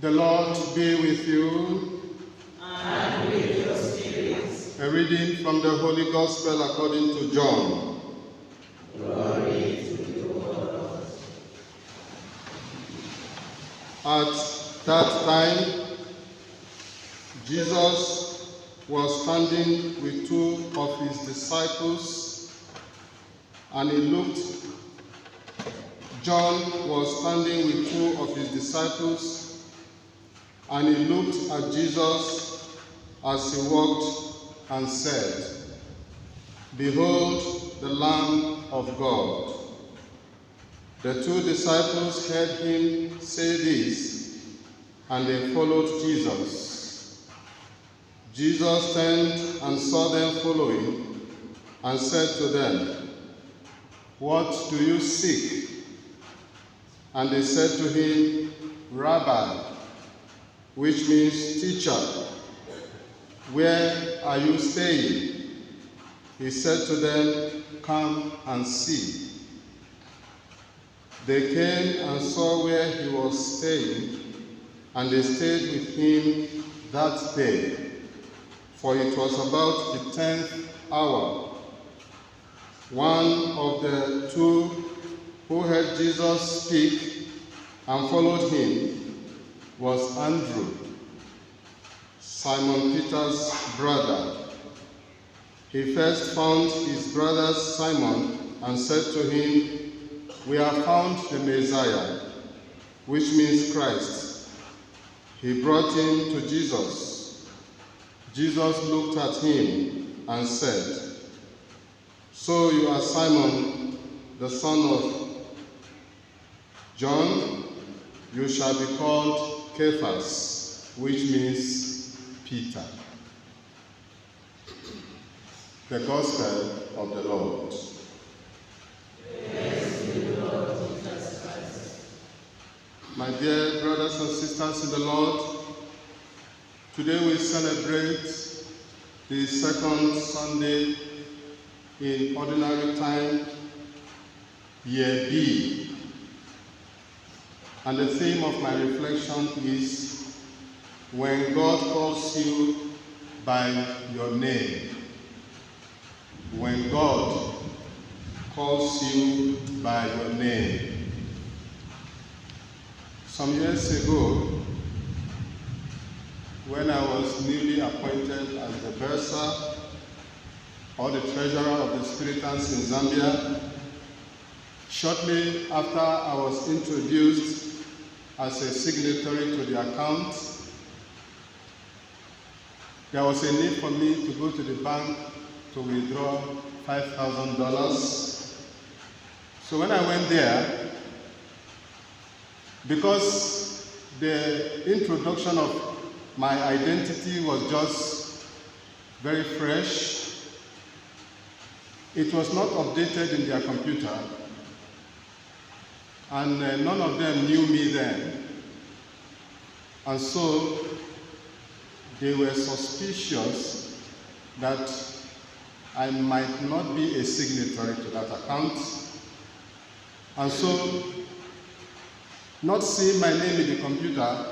The Lord be with you. And with your spirit. A reading from the Holy Gospel according to John. Glory to you, O Lord. At that time, Jesus was standing with two of his disciples, and John was standing with two of his disciples, and he looked at Jesus as he walked and said, "Behold the Lamb of God." The two disciples heard him say this, and they followed Jesus. Jesus turned and saw them following, and said to them, "What do you seek?" And they said to him, "Rabbi," which means teacher, "where are you staying?" He said to them, "Come and see." They came and saw where he was staying, and they stayed with him that day, for it was about the 10th hour. One of the two who heard Jesus speak and followed him was Andrew, Simon Peter's brother. He first found his brother Simon and said to him, "We have found the Messiah," which means Christ. He brought him to Jesus. Jesus looked at him and said, "So you are Simon, the son of John. You shall be called Cephas," which means Peter. The Gospel of the Lord. Praise to you, Lord Jesus Christ. My dear brothers and sisters in the Lord, today we celebrate the second Sunday in Ordinary Time, Year B. And the theme of my reflection is, when God calls you by your name. When God calls you by your name. Some years ago, when I was newly appointed as the bursar or the treasurer of the Spiritans in Zambia, shortly after I was introduced as a signatory to the account, there was a need for me to go to the bank to withdraw $5,000. So when I went there, because the introduction of my identity was just very fresh, it was not updated in their computer, and none of them knew me then. And so they were suspicious that I might not be a signatory to that account. And so, not seeing my name in the computer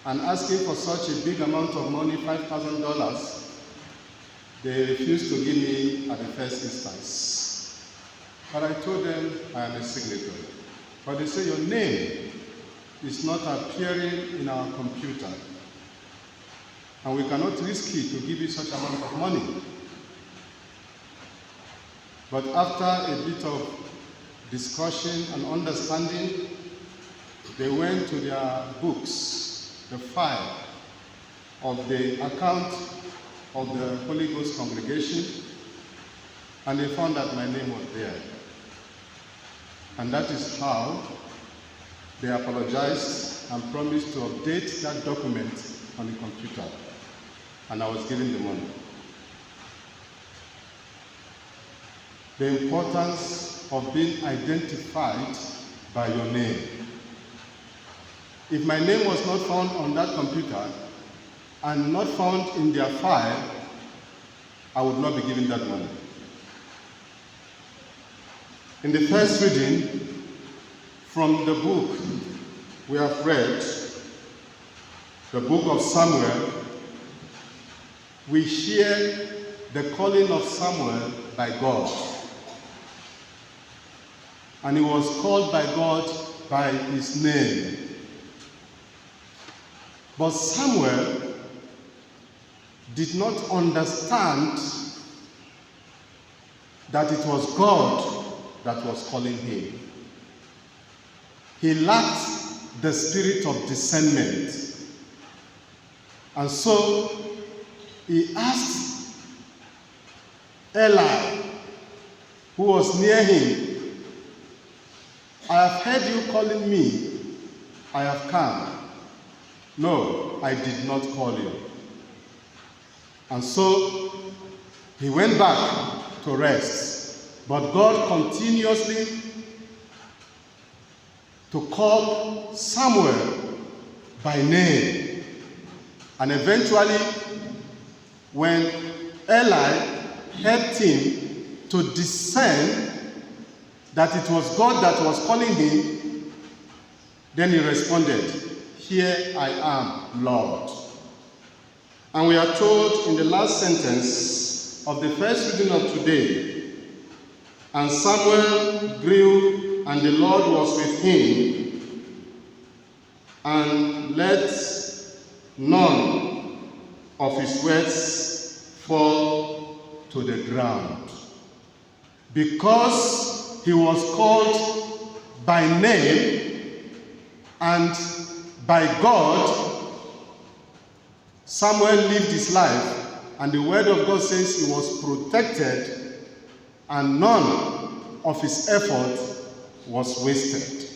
and asking for such a big amount of money, $5,000, they refused to give me at the first instance. But I told them I am a signatory. But they say your name is not appearing in our computer, and we cannot risk it to give you such amount of money. But after a bit of discussion and understanding, they went to their books, the file of the account of the Holy Ghost congregation, and they found that my name was there. And that is how they apologized and promised to update that document on the computer. And I was given the money. The importance of being identified by your name. If my name was not found on that computer and not found in their file, I would not be given that money. In the first reading from the book we have read, the book of Samuel, we hear the calling of Samuel by God. And he was called by God by his name. But Samuel did not understand that it was God that was calling him. He lacked the spirit of discernment. And so he asked Eli, who was near him, "I have heard you calling me. I have come." "No, I did not call you." And so he went back to rest. But God continuously to call Samuel by name. And eventually, when Eli helped him to discern that it was God that was calling him, then he responded, "Here I am, Lord." And we are told in the last sentence of the first reading of today, "And Samuel grew, and the Lord was with him, and let none of his words fall to the ground." Because he was called by name and by God, Samuel lived his life, and the word of God says he was protected, and none of his effort was wasted.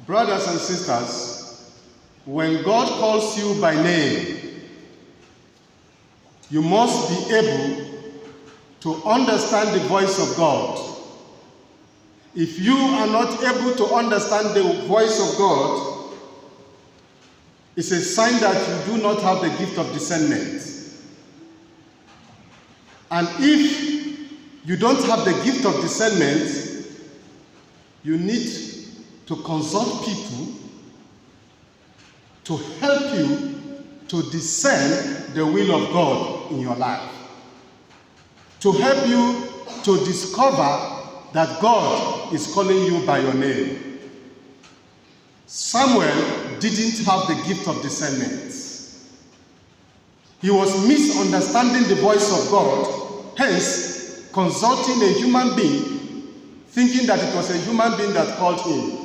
Brothers and sisters, when God calls you by name, you must be able to understand the voice of God. If you are not able to understand the voice of God, it's a sign that you do not have the gift of discernment. And if you don't have the gift of discernment, you need to consult people to help you to discern the will of God in your life, to help you to discover that God is calling you by your name. Samuel didn't have the gift of discernment. He was misunderstanding the voice of God, hence consulting a human being, thinking that it was a human being that called him.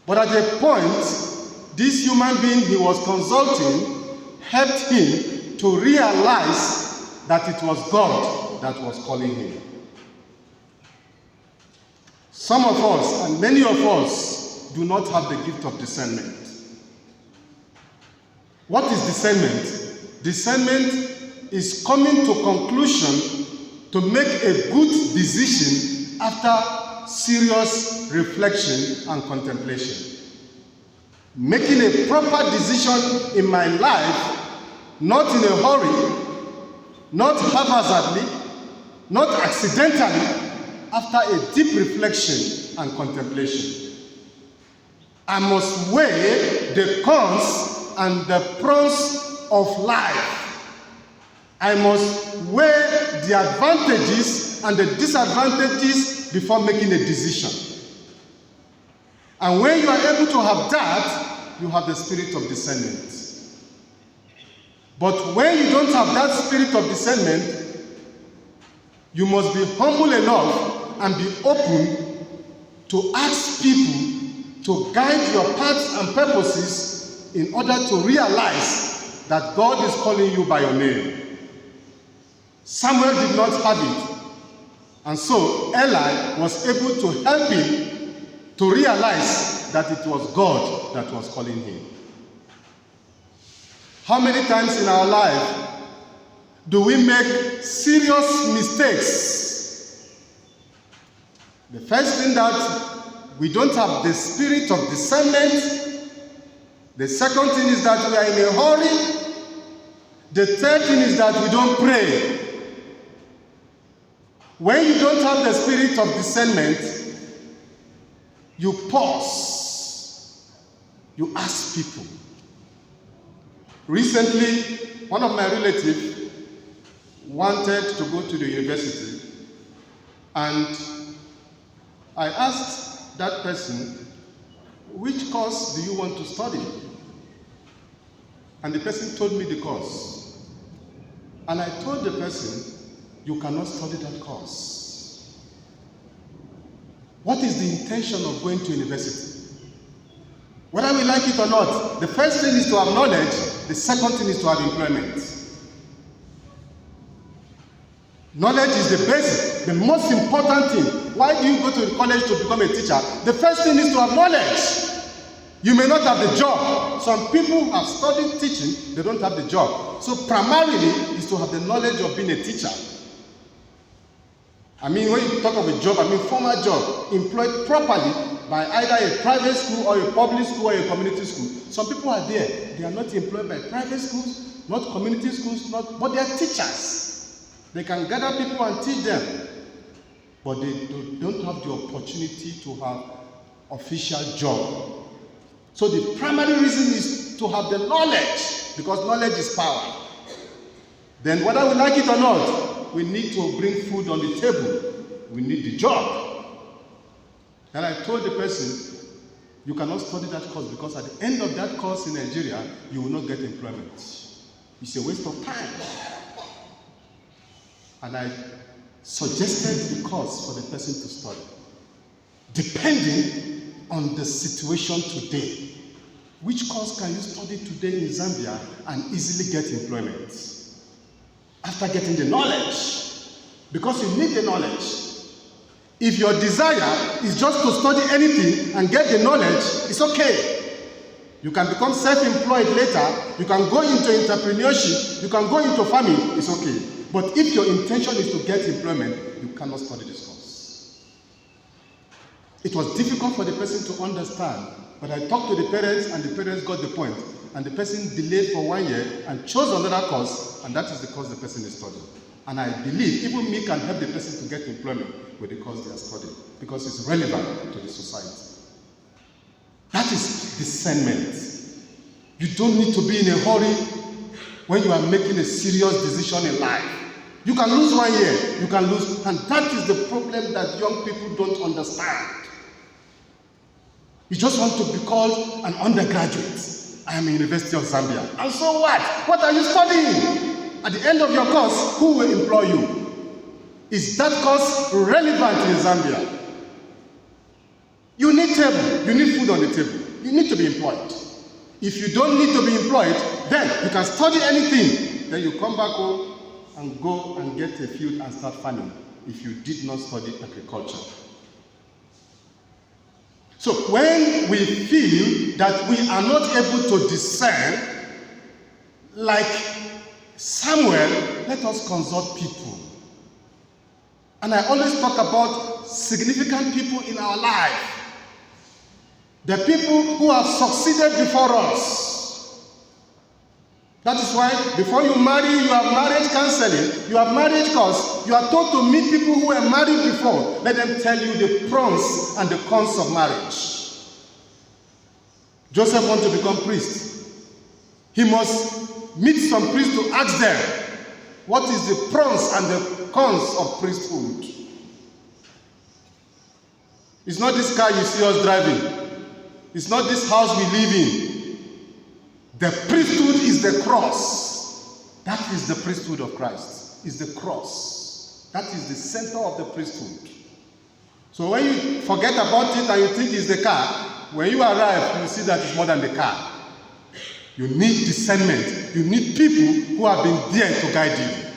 But at a point, this human being he was consulting helped him to realize that it was God that was calling him. Some of us, and many of us, do not have the gift of discernment. What is discernment? Discernment is coming to conclusion to make a good decision after serious reflection and contemplation. Making a proper decision in my life, not in a hurry, not haphazardly, not accidentally, after a deep reflection and contemplation. I must weigh the cons and the pros of life. I must weigh the advantages and the disadvantages before making a decision. And when you are able to have that, you have the spirit of discernment. But when you don't have that spirit of discernment, you must be humble enough and be open to ask people to guide your paths and purposes in order to realize that God is calling you by your name. Samuel did not have it. And so Eli was able to help him to realize that it was God that was calling him. How many times in our life do we make serious mistakes? The first thing that we don't have the spirit of discernment. The second thing is that we are in a hurry. The third thing is that we don't pray. When you don't have the spirit of discernment, you pause. You ask people. Recently, one of my relatives wanted to go to the university, and I asked that person, which course do you want to study? And the person told me the course. And I told the person, you cannot study that course. What is the intention of going to university? Whether we like it or not, the first thing is to have knowledge, the second thing is to have employment. Knowledge is the basic, the most important thing. Why do you go to the college to become a teacher? The first thing is to have knowledge. You may not have the job. Some people have studied teaching, they don't have the job. So primarily is to have the knowledge of being a teacher. I mean, when you talk of a job, I mean formal job, employed properly by either a private school or a public school or a community school. Some people are there, they are not employed by private schools, not community schools, but they are teachers. They can gather people and teach them, but they don't have the opportunity to have official job. So the primary reason is to have the knowledge, because knowledge is power. Then whether we like it or not, we need to bring food on the table. We need the job. And I told the person, you cannot study that course because at the end of that course in Nigeria, you will not get employment. It's a waste of time. And I suggested the course for the person to study, depending on the situation today. Which course can you study today in Zambia and easily get employment? After getting the knowledge, because you need the knowledge. If your desire is just to study anything and get the knowledge, it's okay. You can become self-employed later, you can go into entrepreneurship, you can go into farming, it's okay. But if your intention is to get employment, you cannot study this course. It was difficult for the person to understand, but I talked to the parents and the parents got the point. And the person delayed for 1 year and chose another course, and that is the course the person is studying. And I believe even me can help the person to get employment with the course they are studying, because it's relevant to the society. That is discernment. You don't need to be in a hurry when you are making a serious decision in life. You can lose 1 year, you can lose, and that is the problem that young people don't understand. You just want to be called an undergraduate. I am in University of Zambia. And so what? What are you studying? At the end of your course, who will employ you? Is that course relevant in Zambia? You need table. You need food on the table. You need to be employed. If you don't need to be employed, then you can study anything. Then you come back home and go and get a field and start farming if you did not study agriculture. So when we feel that we are not able to discern, like Samuel, let us consult people. And I always talk about significant people in our life. The people who have succeeded before us. That is why before you marry, you have marriage counseling, you have marriage course, you are told to meet people who were married before. Let them tell you the pros and the cons of marriage. Joseph wants to become priest. He must meet some priests to ask them, what is the pros and the cons of priesthood? It's not this car you see us driving. It's not this house we live in. The priesthood is the cross. That is the priesthood of Christ. Is the cross. That is the center of the priesthood. So when you forget about it and you think it's the car, when you arrive, you see that it's more than the car. You need discernment. You need people who have been there to guide you.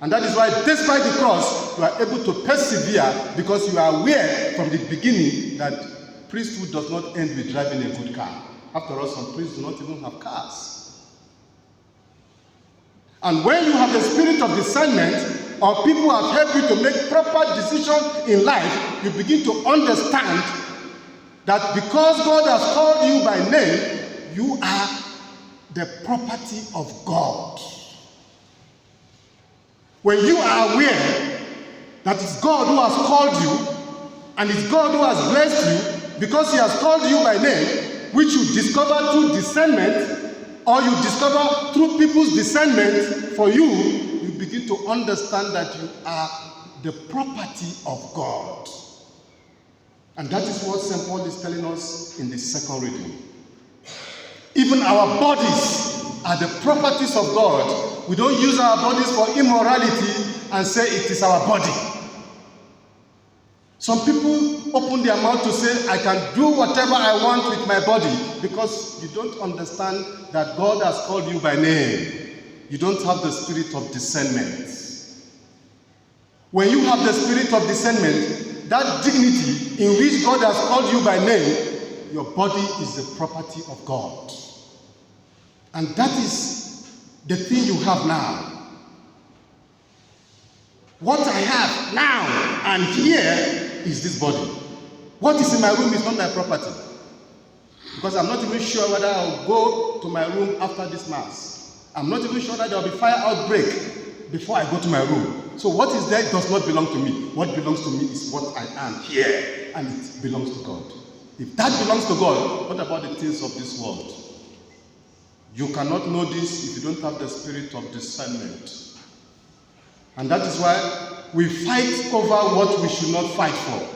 And that is why, despite the cross, you are able to persevere because you are aware from the beginning that priesthood does not end with driving a good car. After all, some priests do not even have cars. And when you have the spirit of discernment, or people have helped you to make proper decisions in life, you begin to understand that because God has called you by name, you are the property of God. When you are aware that it's God who has called you, and it's God who has blessed you, because He has called you by name, which you discover through discernment, or you discover through people's discernment for you, you begin to understand that you are the property of God. And that is what St. Paul is telling us in the second reading. Even our bodies are the properties of God. We don't use our bodies for immorality and say it is our body. Some people open their mouth to say, I can do whatever I want with my body, because you don't understand that God has called you by name. You don't have the spirit of discernment. When you have the spirit of discernment, that dignity in which God has called you by name, your body is the property of God. And that is the thing you have now. What I have now and here is this body. What is in my room is not my property. Because I'm not even sure whether I'll go to my room after this mass. I'm not even sure that there will be fire outbreak before I go to my room. So what is there does not belong to me. What belongs to me is what I am here, and it belongs to God. If that belongs to God, what about the things of this world? You cannot know this if you don't have the spirit of discernment. And that is why we fight over what we should not fight for.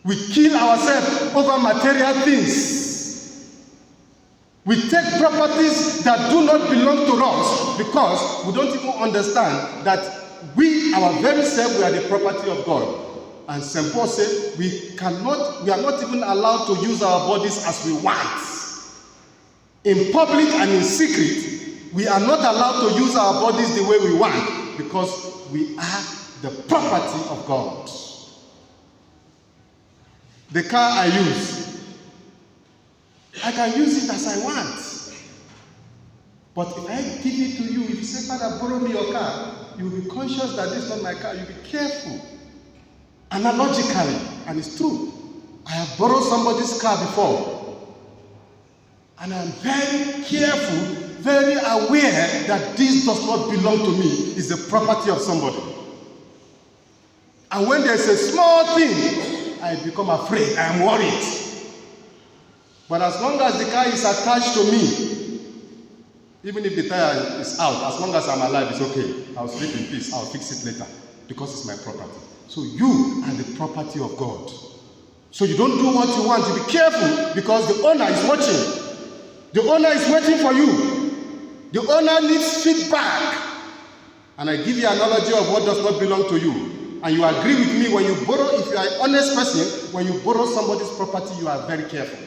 We kill ourselves over material things. We take properties that do not belong to us because we don't even understand that we, our very self, we are the property of God. And St. Paul said we are not even allowed to use our bodies as we want. In public and in secret, we are not allowed to use our bodies the way we want because we are the property of God. The car I use, I can use it as I want. But if I give it to you, if you say, Father, borrow me your car, you'll be conscious that this is not my car. You'll be careful. Analogically, and it's true, I have borrowed somebody's car before. And I'm very careful, very aware that this does not belong to me. It's the property of somebody. And when there's a small thing, I become afraid. I am worried. But as long as the car is attached to me, even if the tire is out, as long as I'm alive, it's okay. I'll sleep in peace. I'll fix it later because it's my property. So you are the property of God. So you don't do what you want. You be careful because the owner is watching. The owner is waiting for you. The owner needs feedback. And I give you an analogy of what does not belong to you. And you agree with me when you borrow, if you are an honest person, when you borrow somebody's property, you are very careful.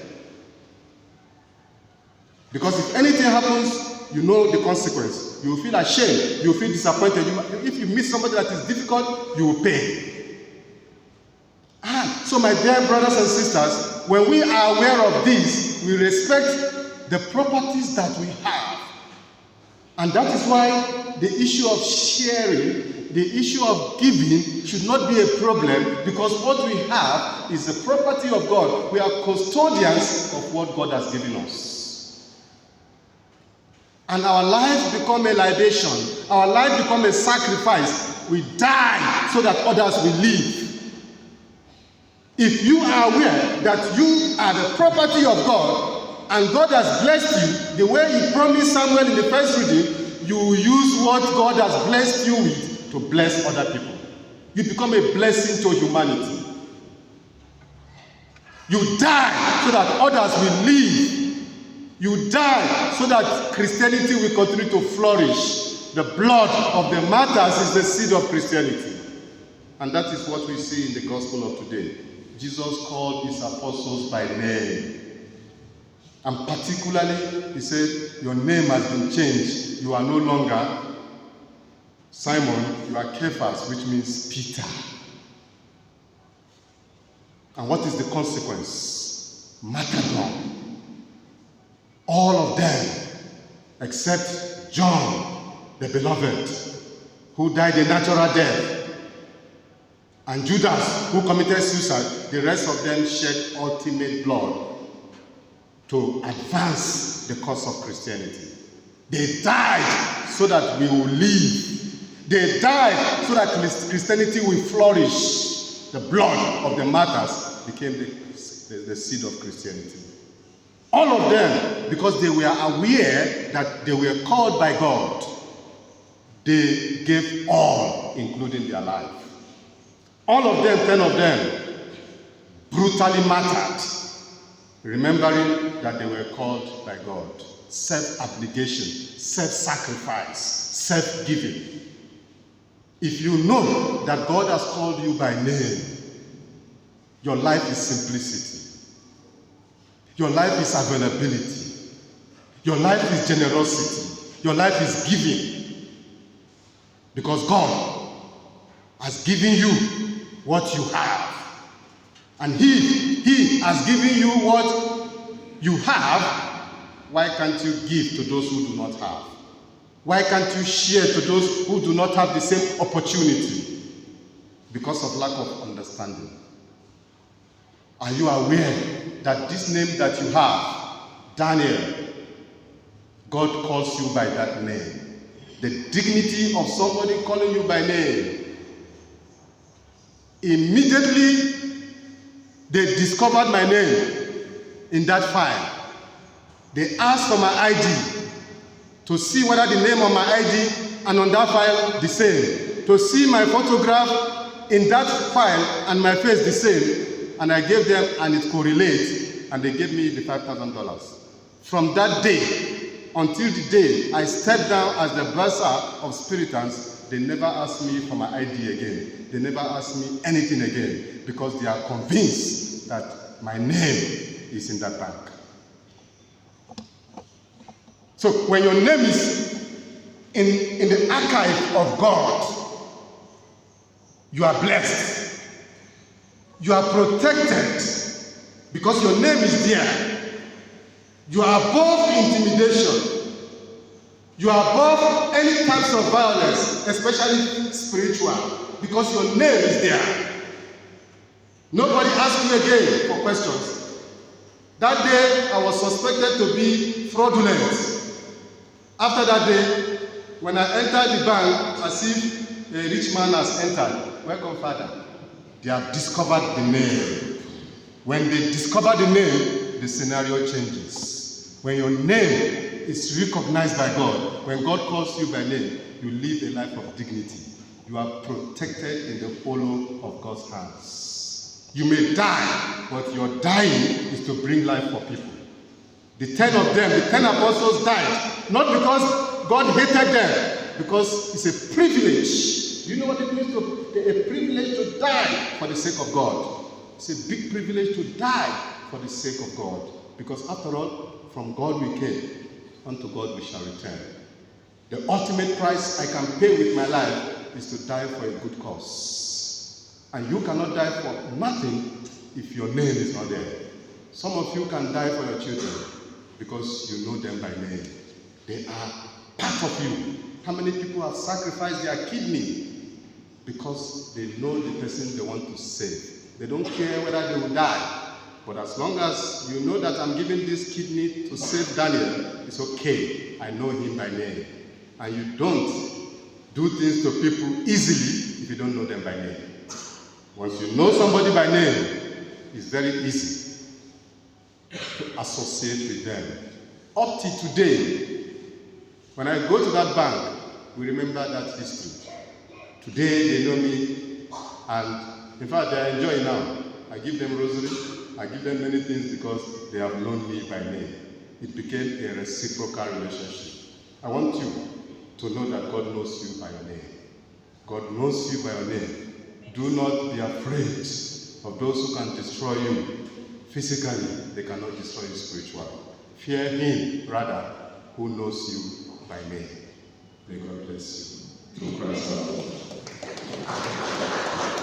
Because if anything happens, you know the consequence. You will feel ashamed. You will feel disappointed. If you meet somebody that is difficult, you will pay. So my dear brothers and sisters, when we are aware of this, we respect the properties that we have. And that is why the issue of sharing, the issue of giving should not be a problem, because what we have is the property of God. We are custodians of what God has given us. And our lives become a libation. Our life become a sacrifice. We die so that others will live. If you are aware that you are the property of God, and God has blessed you the way He promised Samuel in the first reading, you will use what God has blessed you with to bless other people. You become a blessing to humanity. You die so that others will live. You die so that Christianity will continue to flourish. The blood of the martyrs is the seed of Christianity. And that is what we see in the gospel of today. Jesus called His apostles by name. And particularly, He said, your name has been changed. You are no longer Simon, you are Cephas, which means Peter. And what is the consequence? Martyrdom. All of them, except John, the beloved, who died a natural death, and Judas, who committed suicide, the rest of them shed ultimate blood to advance the cause of Christianity. They died so that we will live. They died so that Christianity will flourish. The blood of the martyrs became the seed of Christianity. All of them, because they were aware that they were called by God, they gave all, including their life. All of them, 10 of them, brutally martyred, remembering that they were called by God. Self-abnegation, self-sacrifice, self-giving. If you know that God has called you by name, your life is simplicity. Your life is availability. Your life is generosity. Your life is giving. Because God has given you what you have. And He has given you what you have. Why can't you give to those who do not have? Why can't you share to those who do not have the same opportunity? Because of lack of understanding. Are you aware that this name that you have, Daniel, God calls you by that name? The dignity of somebody calling you by name. Immediately, they discovered my name in that file. They asked for my ID to see whether the name on my ID and on that file the same. To see my photograph in that file and my face the same. And I gave them, and it correlates, and they gave me the $5,000. From that day until the day I stepped down as the bursar of Spiritans, they never asked me for my ID again. They never asked me anything again, because they are convinced that my name is in that bank. So when your name is in the archive of God, you are blessed. You are protected because your name is there. You are above intimidation. You are above any types of violence, especially spiritual, because your name is there. Nobody asked me again for questions. That day, I was suspected to be fraudulent. After that day, when I entered the bank, as if a rich man has entered, welcome, Father. They have discovered the name. When they discover the name, the scenario changes. When your name is recognized by God, when God calls you by name, you live a life of dignity. You are protected in the hollow of God's hands. You may die, but your dying is to bring life for people. The 10 of them, the 10 apostles died, not because God hated them, because it's a privilege. Do you know what it means a privilege to die for the sake of God? It's a big privilege to die for the sake of God. Because after all, from God we came, unto God we shall return. The ultimate price I can pay with my life is to die for a good cause. And you cannot die for nothing if your name is not there. Some of you can die for your children because you know them by name. They are part of you. How many people have sacrificed their kidney because they know the person they want to save? They don't care whether they will die. But as long as you know that I'm giving this kidney to save Daniel, it's okay. I know him by name. And you don't do things to people easily if you don't know them by name. Once you know somebody by name, it's very easy to associate with them. Up to today, when I go to that bank, we remember that history. Today they know me, and in fact they are enjoying now. I give them rosary, I give them many things because they have known me by name. It became a reciprocal relationship. I want you to know that God knows you by your name. God knows you by your name. Do not be afraid of those who can destroy you physically. They cannot destroy you spiritually. Fear him, rather, who knows you by name. May God bless you. Through Christ our Lord.